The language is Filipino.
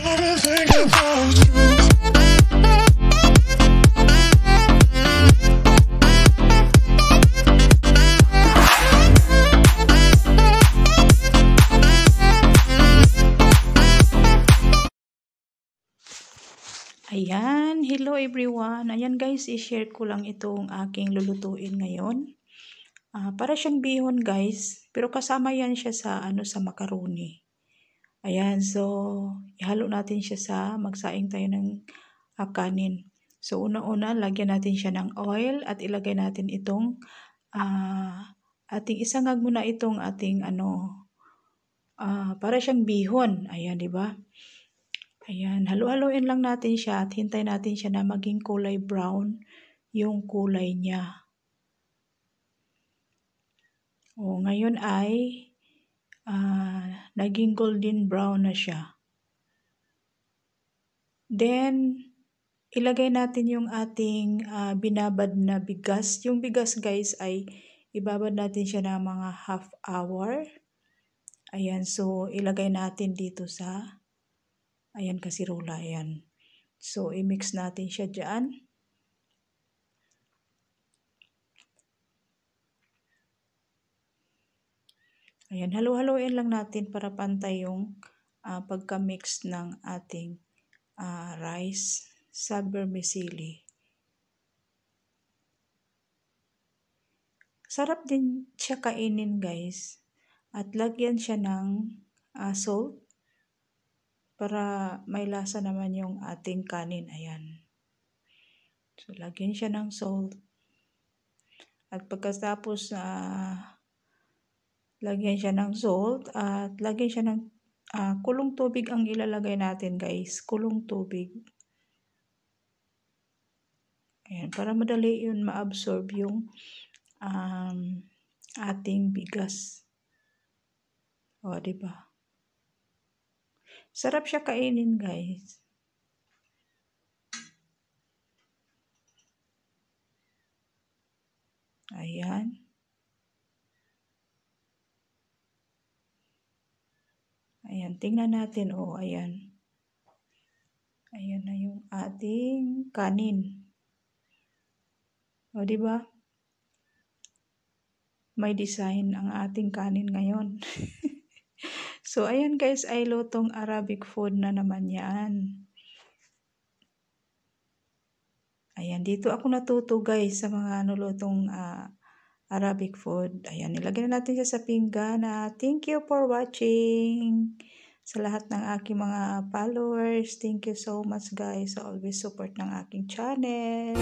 Ayan, hello everyone. Ayan guys, i-share ko lang itong aking lulutuin ngayon. Para siyang bihon guys, pero kasama yan siya sa sa macaroni. Ayan, so ihalo natin siya magsaing tayo ng kanin. So una-una, lagyan natin siya ng oil at ilagay natin itong ating isangag muna itong ating para siyang bihon. Ayan, 'di ba? Ayan, halu-haluin lang natin siya at hintayin natin siya na maging kulay brown yung kulay niya. Ngayon ay naging golden brown na siya. Then, ilagay natin yung ating binabad na bigas. Yung bigas guys ay ibabad natin siya ng mga half hour. Ayan, so ilagay natin dito sa kasirola, ayan. So, i-mix natin siya dyan. Ayan, halu-haluin lang natin para pantay yung pagka-mix ng ating rice sa vermicelli. Sarap din siya kainin guys. At lagyan siya ng salt. Para may lasa naman yung ating kanin. Ayan. So, lagyan siya ng salt. At pagkatapos lagyan siya ng salt at lagyan siya ng kulong tubig ang ilalagay natin guys. Kulong tubig. Ayan. Para madali yun ma-absorb yung ating bigas. Diba? Sarap siya kainin guys. Ayan. Ayan, tingnan natin. Ayan. Ayan na yung ating kanin. Diba? May design ang ating kanin ngayon. So, ayan guys, ay lutong Arabic food na naman yan. Ayan, dito ako natuto guys sa mga lutong Arabic food. Ayan, nilagay na natin siya sa pinggan. Thank you for watching. Sa lahat ng aking mga followers, thank you so much guys sa always support ng aking channel.